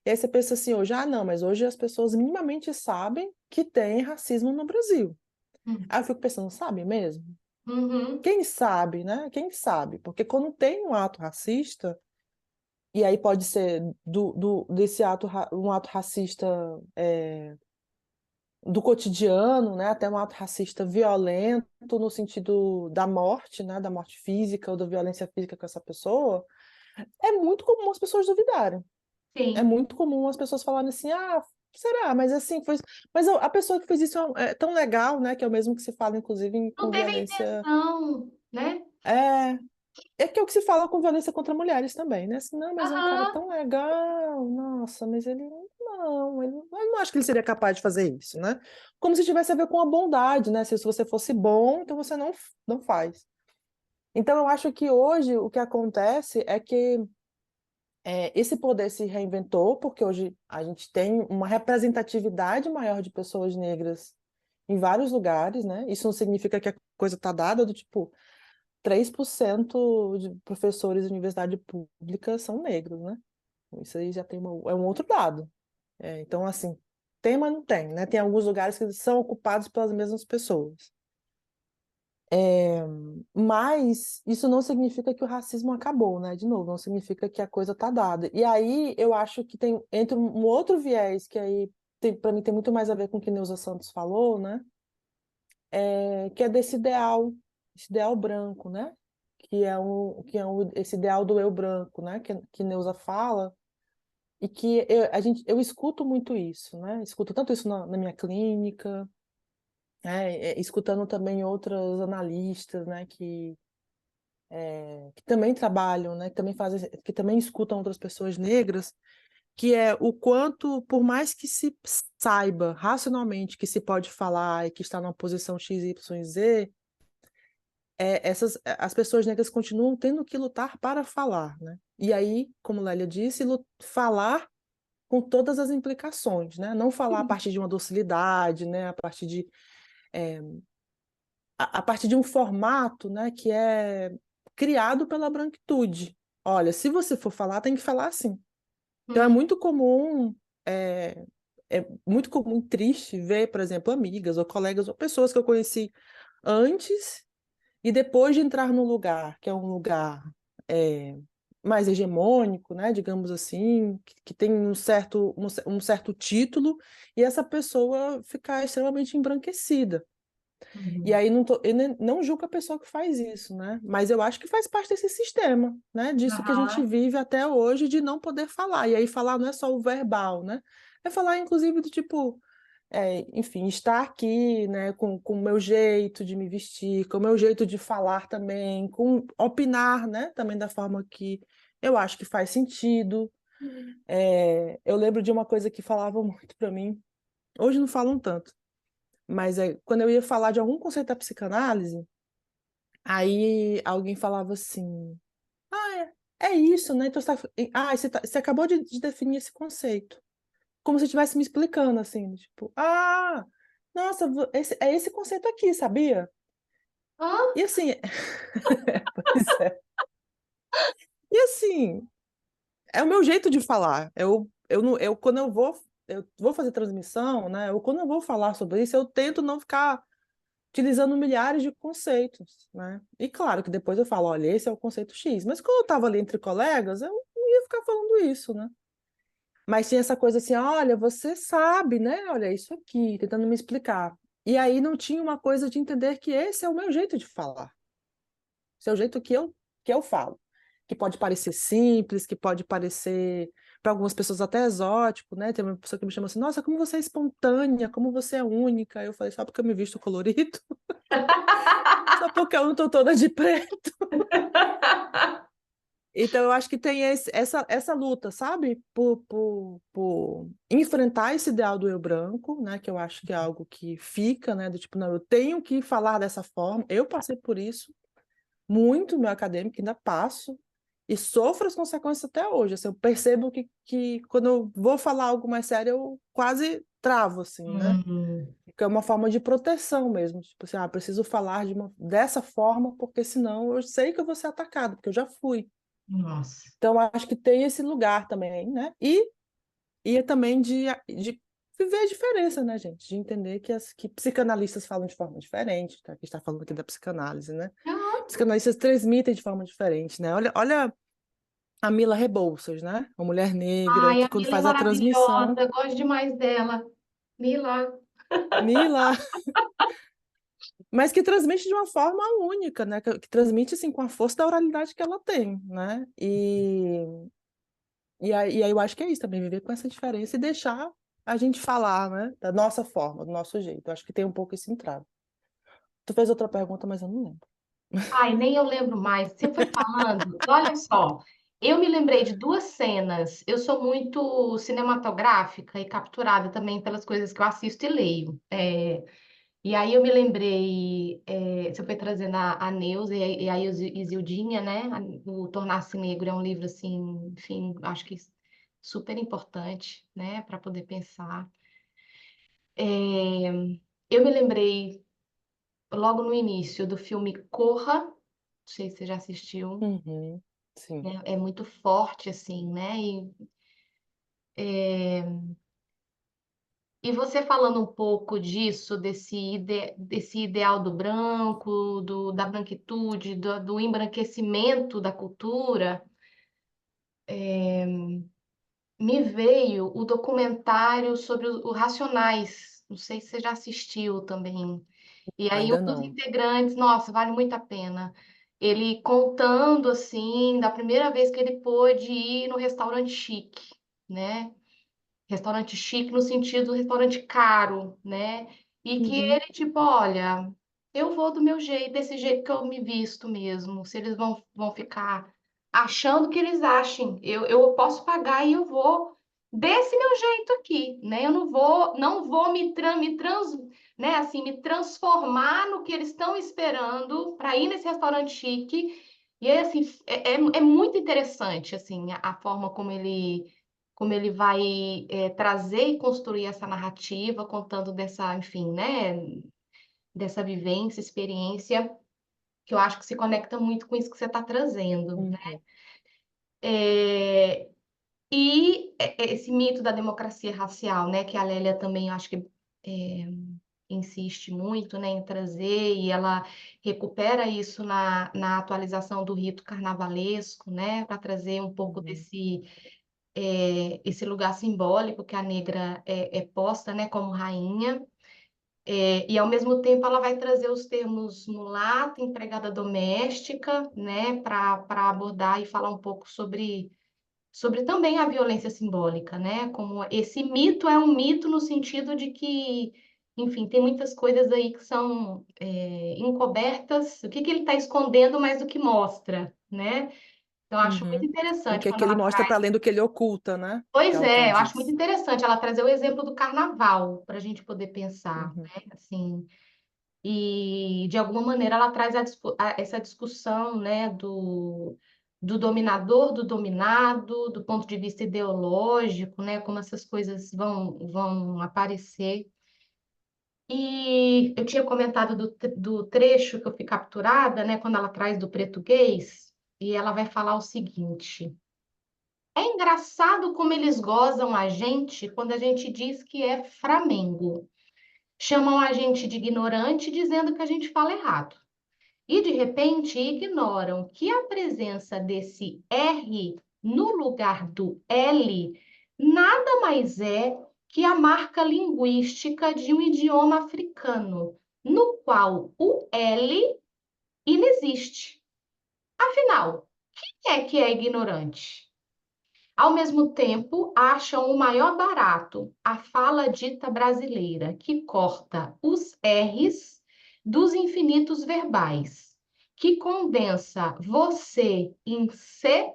E aí você pensa assim, hoje, não, mas hoje as pessoas minimamente sabem que tem racismo no Brasil. Uhum. Aí eu fico pensando, sabe mesmo? Uhum. Quem sabe, né? Quem sabe? Porque quando tem um ato racista, e aí pode ser desse ato, um ato racista do cotidiano, né? Até um ato racista violento, no sentido da morte, né? Da morte física ou da violência física com essa pessoa, é muito comum as pessoas duvidarem. É Sim. muito comum as pessoas falarem assim, será? Mas assim, foi. Mas a pessoa que fez isso é tão legal, né? Que é o mesmo que se fala, inclusive, Não com teve a violência. intenção, né? É, que é o que se fala com violência contra mulheres também, né? Assim, não, mas é um cara Aham. tão legal, nossa, mas ele eu não acho que ele seria capaz de fazer isso, né? Como se tivesse a ver com a bondade, né? Se você fosse bom, então você não faz. Então, eu acho que hoje o que acontece é que esse poder se reinventou, porque hoje a gente tem uma representatividade maior de pessoas negras em vários lugares, né? Isso não significa que a coisa está dada, do tipo, 3% de professores de universidade pública são negros, né? Isso aí já tem é um outro dado. Então, assim, tem, mas não tem, né? Tem alguns lugares que são ocupados pelas mesmas pessoas. Mas isso não significa que o racismo acabou, né? De novo, não significa que a coisa está dada. E aí eu acho que entra um outro viés que aí para mim tem muito mais a ver com o que Neuza Santos falou, né? Que é esse ideal branco, né? Esse ideal do eu branco, né? Que Neuza fala e que eu escuto muito isso, né? Escuto tanto isso na minha clínica, né? Escutando também outras analistas, né? Que também trabalham, né? Que também escutam outras pessoas negras, que é o quanto, por mais que se saiba racionalmente que se pode falar e que está numa posição X, Y, Z, as pessoas negras continuam tendo que lutar para falar, né? E aí, como Lélia disse, falar com todas as implicações, né? Não falar a partir de uma docilidade, né? A partir de um formato, né? Que é criado pela branquitude. Olha, se você for falar, tem que falar assim. Então Uhum. é, é muito comum e triste ver, por exemplo, amigas ou colegas ou pessoas que eu conheci antes e depois de entrar no lugar, que é um lugar é, mais hegemônico, né, digamos assim, que tem um certo título, e essa pessoa ficar extremamente embranquecida. E Uhum. aí eu não julgo a pessoa que faz isso, né? Mas eu acho que faz parte desse sistema, né? Disso que a gente Aham. vive até hoje de não poder falar. E aí falar não é só o verbal, né? É falar, inclusive, do tipo, enfim, estar aqui, né, com o meu jeito de me vestir, com o meu jeito de falar também, com opinar, né, também da forma que eu acho que faz sentido. Eu lembro de uma coisa que falavam muito para mim, hoje não falam tanto, mas quando eu ia falar de algum conceito da psicanálise, aí alguém falava assim, é isso, né? Então você acabou de definir esse conceito. como se estivesse me explicando, assim, tipo, ah, nossa, é esse conceito aqui, sabia? Hã? E assim, pois é. E assim, é o meu jeito de falar. Eu não, eu quando eu vou fazer transmissão, né? Ou quando eu vou falar sobre isso, eu tento não ficar utilizando milhares de conceitos, né? E claro que depois eu falo, olha, esse é o conceito X. Mas quando eu estava ali entre colegas, eu não ia ficar falando isso, né? Mas tinha essa coisa assim, olha, você sabe, né? Olha, isso aqui, tentando me explicar. E aí não tinha uma coisa de entender que esse é o meu jeito de falar. Esse é o jeito que eu falo. Que pode parecer simples, que pode parecer, para algumas pessoas, até exótico, né? Tem uma pessoa que me chama assim, nossa, como você é espontânea, como você é única. Eu falei, só porque eu me visto colorido, só porque eu não estou toda de preto. Então, eu acho que tem essa luta, sabe? Por enfrentar esse ideal do eu branco, né? Que eu acho que é algo que fica, né? Do tipo, não, eu tenho que falar dessa forma. Eu passei por isso muito no meu acadêmico, ainda passo, e sofro as consequências até hoje. Assim, eu percebo que quando eu vou falar algo mais sério, eu quase travo, assim, né? Hum, Que é uma forma de proteção mesmo. Tipo assim, ah, preciso falar dessa forma, porque senão eu sei que eu vou ser atacado, porque eu já fui. nossa. Então, acho que tem esse lugar também, né? E é também de viver a diferença, né, gente? De entender que psicanalistas falam de forma diferente, tá? A gente está falando aqui da psicanálise, né? Ah, Psicanalistas transmitem de forma diferente, né? Olha a Mila Rebouças, né? Uma mulher negra ai, que a quando Mila é faz a transmissão, maravilhosa, gosto demais dela. Mila. Mila, mas que transmite de uma forma única, né? Que transmite assim com a força da oralidade que ela tem, né? E aí eu acho que é isso também, viver com essa diferença e deixar a gente falar, né? Da nossa forma, do nosso jeito. Eu acho que tem um pouco esse entrave. Tu fez outra pergunta, mas eu não lembro. Ai, nem eu lembro mais. Você foi falando, olha só, eu me lembrei de duas cenas. Eu sou muito cinematográfica e capturada também pelas coisas que eu assisto e leio. E aí eu me lembrei, você foi trazendo a Neuza e a Isildinha, né? O Tornar-se Negro é um livro, assim, enfim, acho que super importante, né? Para poder pensar. É, eu me lembrei logo no início do filme Corra, não sei se você já assistiu, Uhum, sim. né? É muito forte, assim, né? E você falando um pouco disso, desse ideal do branco, da branquitude, do embranquecimento da cultura, me veio o documentário sobre o Racionais. Não sei se você já assistiu também. E aí, um Ainda dos não. integrantes, nossa, vale muito a pena. Ele contando, assim, da primeira vez que ele pôde ir no restaurante chique, né? Restaurante chique no sentido restaurante caro, né? E que Uhum, ele, tipo, olha, eu vou do meu jeito, desse jeito que eu me visto mesmo. Se eles vão ficar achando que eles achem, eu posso pagar e eu vou desse meu jeito aqui, né? Eu não vou né, assim, me transformar no que eles estão esperando para ir nesse restaurante chique. E aí, assim, é muito interessante, assim, a forma como ele vai trazer e construir essa narrativa, contando dessa, enfim, né, dessa vivência, experiência, que eu acho que se conecta muito com isso que você está trazendo, né? uhum, Esse mito da democracia racial, né, que a Lélia também acho que é, insiste muito, né, em trazer, e ela recupera isso na atualização do rito carnavalesco, né, para trazer um pouco uhum, esse lugar simbólico que a negra é posta, né, como rainha, e ao mesmo tempo ela vai trazer os termos mulata, empregada doméstica, né, para abordar e falar um pouco sobre também a violência simbólica, né, como esse mito é um mito no sentido de que, enfim, tem muitas coisas aí que são encobertas, o que que ele está escondendo mais do que mostra, né? Então, eu acho muito uhum. O interessante que é quando que ele ela mostra para traz. além do que ele oculta, né? Que é Pois o que ela é, eu acho muito diz. interessante ela trazer o exemplo do carnaval para a gente poder pensar, Uhum, né? Assim, e de alguma maneira ela traz essa discussão, né, do dominador, do dominado, do ponto de vista ideológico, né? Como essas coisas vão aparecer. E eu tinha comentado do trecho que eu fui capturada, né? Quando ela traz do português, e ela vai falar o seguinte: é engraçado como eles gozam a gente quando a gente diz que é Flamengo. Chamam a gente de ignorante, dizendo que a gente fala errado. E, de repente, ignoram que a presença desse R no lugar do L nada mais é que a marca linguística de um idioma africano, no qual o L inexiste. Afinal, quem é que é ignorante? Ao mesmo tempo, acham o maior barato a fala dita brasileira, que corta os R's dos infinitos verbais, que condensa você em se,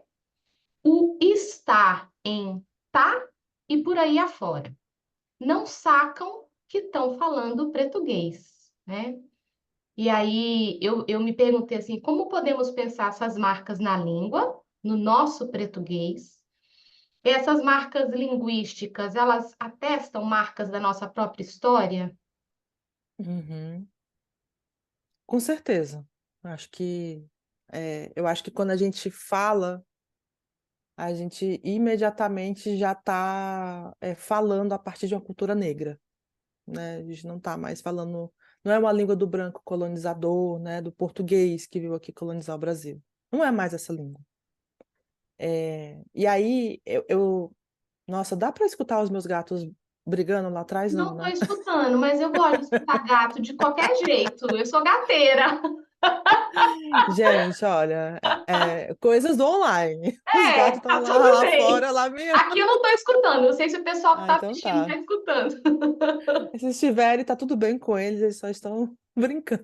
o estar em tá e por aí afora. Não sacam que estão falando português, né? E aí eu me perguntei assim, como podemos pensar essas marcas na língua, no nosso português? Essas marcas linguísticas, elas atestam marcas da nossa própria história? Uhum. Com certeza. Eu acho que quando a gente fala, a gente imediatamente já está falando a partir de uma cultura negra, né? A gente não está mais falando, não é uma língua do branco colonizador, né? Do português que veio aqui colonizar o Brasil. Não é mais essa língua. E aí, nossa, dá para escutar os meus gatos brigando lá atrás? Não Não, estou né? escutando, mas eu gosto de escutar gato de qualquer jeito. Eu sou gateira. Gente, olha, coisas do online. Os gatos estão Tá lá, tudo lá bem. fora, lá mesmo. Aqui eu não estou escutando. Não sei se o pessoal que Ah, está então assistindo está tá. escutando. Se estiverem, tá tudo bem com eles, eles só estão brincando.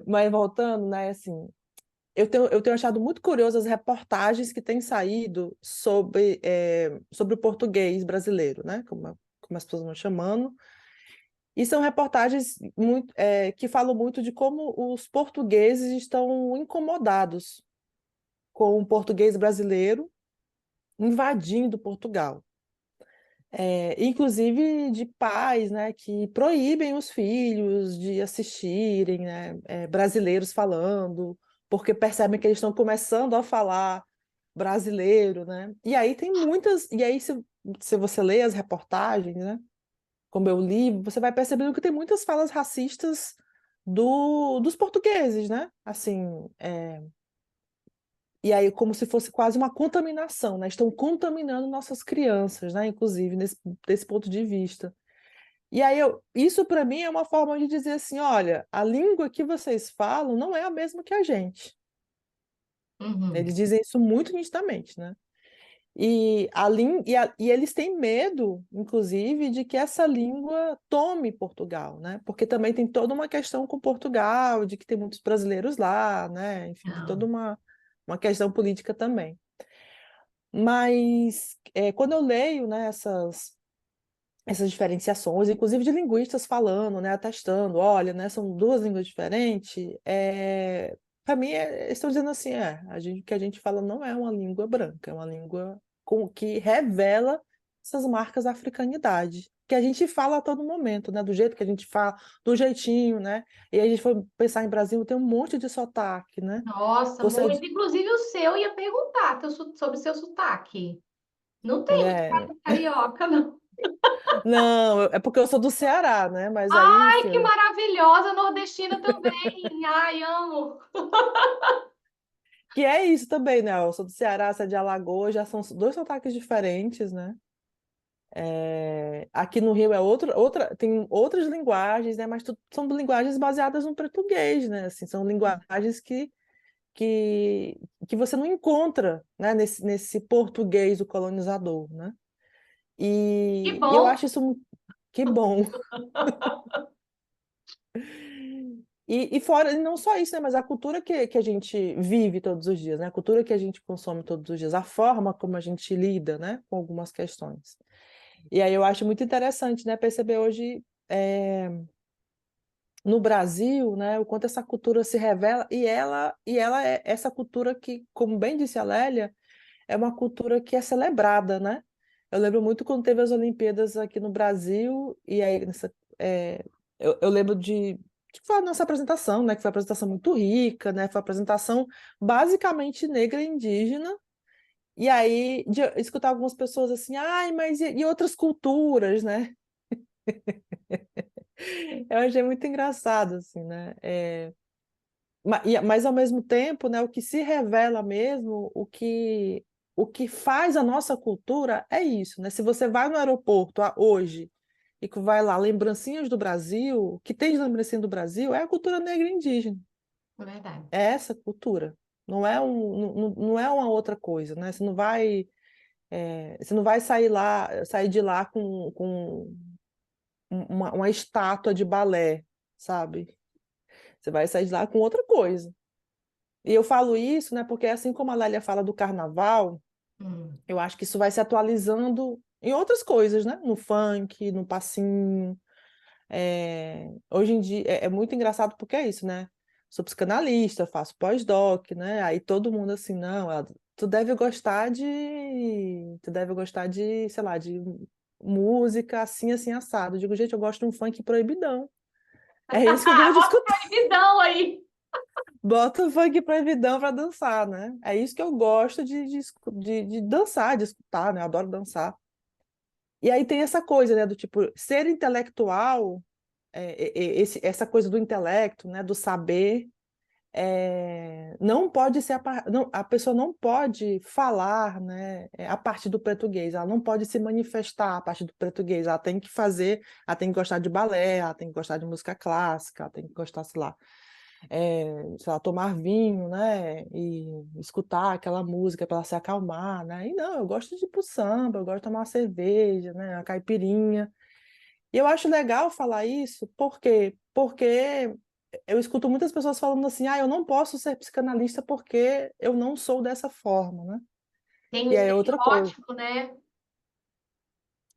Mas voltando, né, assim, eu tenho achado muito curioso as reportagens que têm saído sobre o português brasileiro, né, como as pessoas vão chamando. E são reportagens que falam muito de como os portugueses estão incomodados com o português brasileiro invadindo Portugal. Inclusive de pais, né, que proíbem os filhos de assistirem, né, brasileiros falando, porque percebem que eles estão começando a falar brasileiro, né? E aí tem muitas, e aí se você lê as reportagens, né, como eu li, você vai percebendo que tem muitas falas racistas dos portugueses, né? Assim, e aí como se fosse quase uma contaminação, né? Estão contaminando nossas crianças, né? Inclusive desse ponto de vista. E aí isso para mim é uma forma de dizer assim, olha, a língua que vocês falam não é a mesma que a gente. Uhum. Eles dizem isso muito nitidamente, né? E eles têm medo, inclusive, de que essa língua tome Portugal, né? Porque também tem toda uma questão com Portugal, de que tem muitos brasileiros lá, né? Enfim, tem toda uma questão política também. Mas quando eu leio, né, essas diferenciações, inclusive de linguistas falando, né, atestando, olha, né, são duas línguas diferentes, para mim eles estão dizendo assim, o que a gente fala não é uma língua branca, é uma língua que revela essas marcas da africanidade, que a gente fala a todo momento, né, do jeito que a gente fala, do jeitinho, né, e a gente foi pensar em Brasil, tem um monte de sotaque, né, Nossa, você, muito. Inclusive o seu ia perguntar sobre o seu sotaque. Não tem muito é, sotaque carioca, não. não, é porque eu sou do Ceará, né, mas aí, Ai, que enfim, maravilhosa, nordestina também. Ai, amo. que é isso também, né? Eu sou do Ceará, você é de Alagoas, já são dois sotaques diferentes, né? Aqui no Rio é tem outras linguagens, né? Mas são linguagens baseadas no português, né? Assim, são linguagens que, que você não encontra, né? Nesse português do colonizador, né? Que E eu bom. acho isso que bom. E fora, e não só isso, né, mas a cultura que a gente vive todos os dias, né, a cultura que a gente consome todos os dias, a forma como a gente lida, né, com algumas questões. E aí eu acho muito interessante, né, perceber hoje no Brasil, né, o quanto essa cultura se revela, e ela é essa cultura que, como bem disse a Lélia, é uma cultura que é celebrada, né? Eu lembro muito quando teve as Olimpíadas aqui no Brasil, e aí é, eu lembro de que foi a nossa apresentação, né? Que foi uma apresentação muito rica, né? Foi uma apresentação basicamente negra e indígena. E aí de eu escutar algumas pessoas assim, ai, mas e outras culturas, né? Eu achei muito engraçado, assim, né? Mas ao mesmo tempo, né, o que se revela mesmo, o que faz a nossa cultura é isso, né? Se você vai no aeroporto hoje e que vai lá, lembrancinhas do Brasil, o que tem de lembrancinha do Brasil é a cultura negra e indígena. É verdade. É essa cultura. Não é uma outra coisa, né? Você não vai sair de lá com uma estátua de balé, sabe? Você vai sair de lá com outra coisa. E eu falo isso, né, porque assim como a Lélia fala do carnaval, Hum. eu acho que isso vai se atualizando em outras coisas, né? No funk, no passinho. Hoje em dia é muito engraçado porque é isso, né? Sou psicanalista, faço pós-doc, né? Aí todo mundo assim, não, tu deve gostar de, sei lá, de música assim, assim, assado. Eu digo, gente, eu gosto de um funk proibidão. É isso que eu gosto de Bota o escutar. proibidão aí. Bota o funk proibidão para dançar, né? É isso que eu gosto de dançar, de escutar, né? Eu adoro dançar. E aí tem essa coisa, né, do tipo, ser intelectual, essa coisa do intelecto, né, do saber, não pode ser a pessoa não pode falar, né, a partir do português, ela não pode se manifestar a partir do português, ela tem que gostar de balé, ela tem que gostar de música clássica, ela tem que gostar, sei lá, tomar vinho, né, e escutar aquela música para ela se acalmar, né, e não, eu gosto de ir pro samba, eu gosto de tomar uma cerveja, né, uma caipirinha, e eu acho legal falar isso, por quê? Porque eu escuto muitas pessoas falando assim, eu não posso ser psicanalista porque eu não sou dessa forma, né, Tem um e aí é outra coisa, estereótipo, né?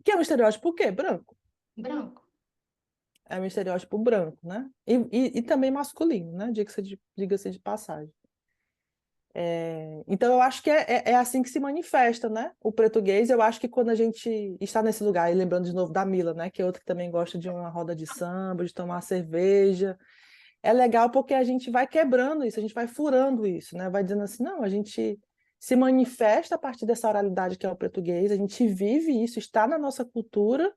que é um estereótipo o quê? Branco, Branco. é um estereótipo branco, né, e também masculino, né, diga-se de passagem. Então, eu acho que é assim que se manifesta, né? O português. Eu acho que quando a gente está nesse lugar, e lembrando de novo da Mila, né? Que é outra que também gosta de uma roda de samba, de tomar cerveja. É legal porque a gente vai quebrando isso, a gente vai furando isso, né? Vai dizendo assim, não, a gente se manifesta a partir dessa oralidade que é o português, a gente vive isso, está na nossa cultura,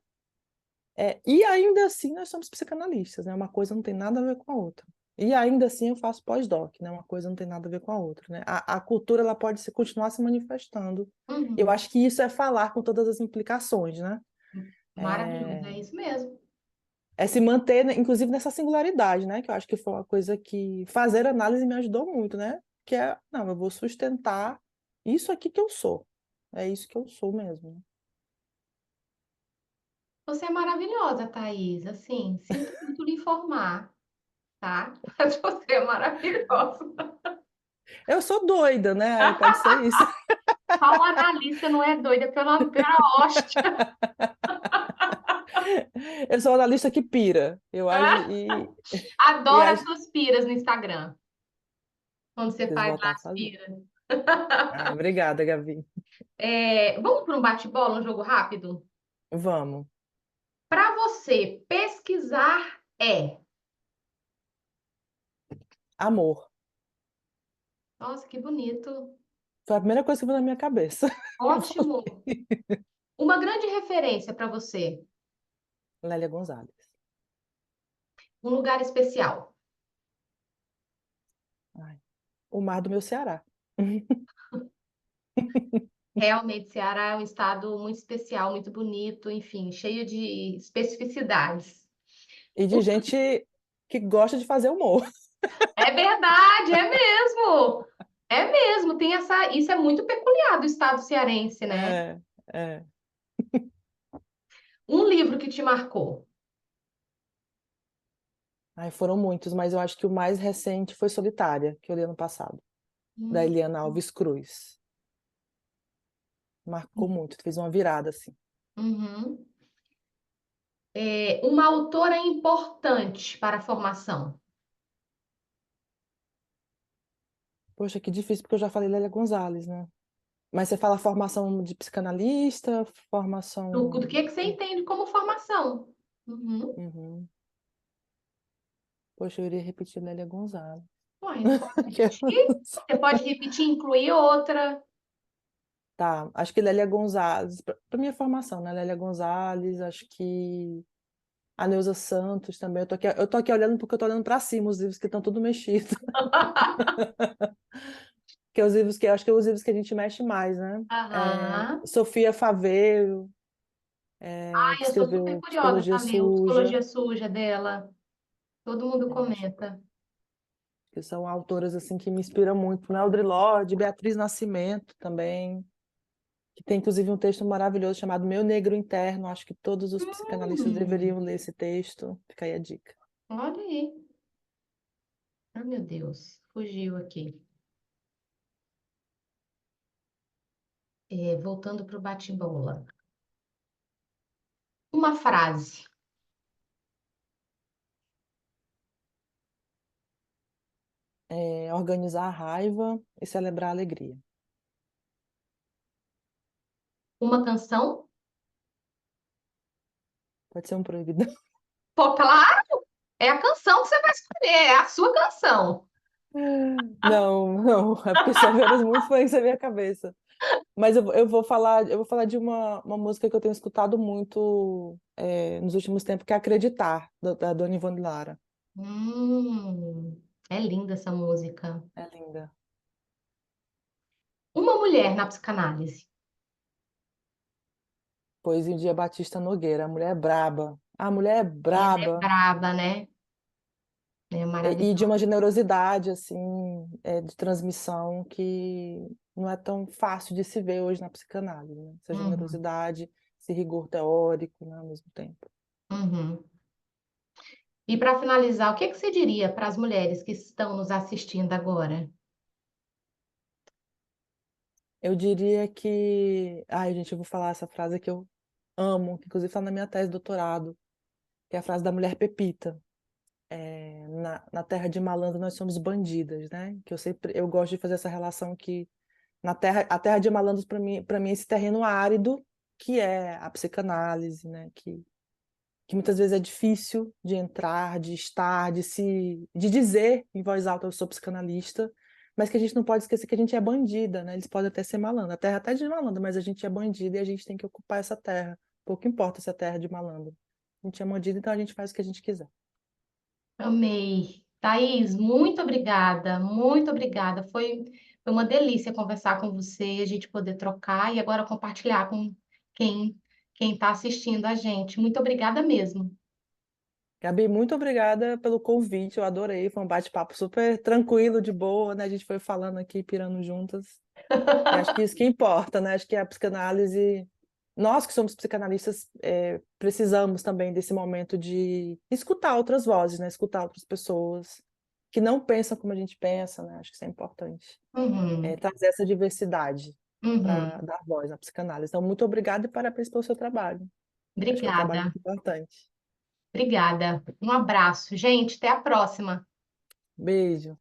e ainda assim nós somos psicanalistas, né? Uma coisa não tem nada a ver com a outra. E ainda assim eu faço pós-doc, né? Uma coisa não tem nada a ver com a outra, né? A cultura ela pode continuar se manifestando. Eu Uhum. acho que isso é falar com todas as implicações, né? Maravilhoso, é isso mesmo. É se manter, né, inclusive nessa singularidade, né? Que eu acho que foi uma coisa que fazer análise me ajudou muito, né? Que não, eu vou sustentar isso aqui que eu sou. É isso que eu sou mesmo, né? Você é maravilhosa, Thaís. Assim, sinto muito lhe informar, tá? Mas você é maravilhosa. Eu sou doida, né? Aí pode ser isso. Qual analista não é doida pela hóstia? Eu sou analista que pira. Eu acho e Adoro as acho suas piras no Instagram, quando você preciso faz lá voltar a as fazer. piras. Obrigada, Gavi. Vamos para um bate-bola, um jogo rápido? Vamos. Para você, pesquisar é. Amor. Nossa, que bonito. Foi a primeira coisa que veio na minha cabeça. Eu Ótimo. falei. Uma grande referência para você. Lélia Gonzalez. Um lugar especial. Ai, o mar do meu Ceará. Realmente, Ceará é um estado muito especial, muito bonito, enfim, cheio de especificidades. E de gente que gosta de fazer humor. É verdade, é mesmo. É mesmo, tem essa, isso é muito peculiar do estado cearense, né? É, é. Um livro que te marcou. Ai, foram muitos, mas eu acho que o mais recente foi Solitária, que eu li ano passado, da Hum, Eliana Alves Cruz. Marcou muito, fez uma virada, assim. uhum. Uma autora importante para a formação. Poxa, que difícil, porque eu já falei Lélia Gonzalez, né? Mas você fala formação de psicanalista, Do formação. que você entende como formação? Uhum. Uhum. Poxa, eu iria repetir Lélia Gonzalez. Uai, você pode Que eu repetir? não sei. Você pode repetir e incluir outra. Tá, acho que Lélia Gonzalez, para minha formação, né? Lélia Gonzalez, acho que a Neuza Santos também. Eu tô aqui olhando porque eu tô olhando para cima, os livros que estão tudo mexidos. Que é os livros que eu acho que é os livros que a gente mexe mais, né? Aham. Sofia Faveiro, Ai, que eu sou super escreveu curiosa Psicologia para ler o Suja, Psicologia Suja dela. Todo mundo acho comenta. que são autoras assim que me inspiram muito, né? Audre Lorde, Beatriz Nascimento também, que tem inclusive um texto maravilhoso chamado Meu Negro Interno. Acho que todos os psicanalistas Hum, deveriam ler esse texto. Fica aí a dica. olha aí. Ah, meu Deus, fugiu aqui. Voltando para o bate-bola. Uma frase, Organizar a raiva e celebrar a alegria. uma canção. Pode ser um proibidão. Pô, claro, é a canção que você vai escolher, é a sua canção. Não, não, é porque Severas muito fãs na minha cabeça. Mas eu vou falar de uma música que eu tenho escutado muito nos últimos tempos, que é Acreditar, da Dona Ivone Lara. É linda essa música. É linda. Uma mulher na psicanálise. Poesia Batista Nogueira, a mulher é braba. A mulher é Ela é braba. braba, né? É E de uma maravilhosa. generosidade, assim, de transmissão que não é tão fácil de se ver hoje na psicanálise, né? Essa Uhum, generosidade, esse rigor teórico, né, ao mesmo tempo. uhum. E para finalizar, o que que você diria para as mulheres que estão nos assistindo agora? Eu diria que. Ai, gente, eu vou falar essa frase que eu amo, que inclusive está na minha tese de doutorado, que é a frase da mulher Pepita. Na terra de malandro nós somos bandidas, né? Que eu gosto de fazer essa relação que a terra de malandros para mim é esse terreno árido que é a psicanálise, né? Que muitas vezes é difícil de entrar, de estar, de dizer em voz alta eu sou psicanalista, mas que a gente não pode esquecer que a gente é bandida, né? Eles podem até ser malandro, a terra até é de malandro, mas a gente é bandida e a gente tem que ocupar essa terra. Pouco importa se a terra é de malandro. A gente é bandido, então a gente faz o que a gente quiser. Amei. Thaís, muito obrigada, muito obrigada. Foi uma delícia conversar com você, a gente poder trocar e agora compartilhar com quem quem está assistindo a gente. Muito obrigada mesmo. Gabi, muito obrigada pelo convite, eu adorei, foi um bate-papo super tranquilo, de boa, né? A gente foi falando aqui, pirando juntas. E acho que isso que importa, né? Acho que a psicanálise, nós que somos psicanalistas, precisamos também desse momento de escutar outras vozes, né? Escutar outras pessoas que não pensam como a gente pensa, né? Acho que isso é importante. Uhum, Trazer essa diversidade para uhum. dar voz na psicanálise. Então, muito obrigada e parabéns pelo seu trabalho. Acho que é um trabalho Obrigada, muito importante. obrigada. Um abraço, gente. Até a próxima. Beijo.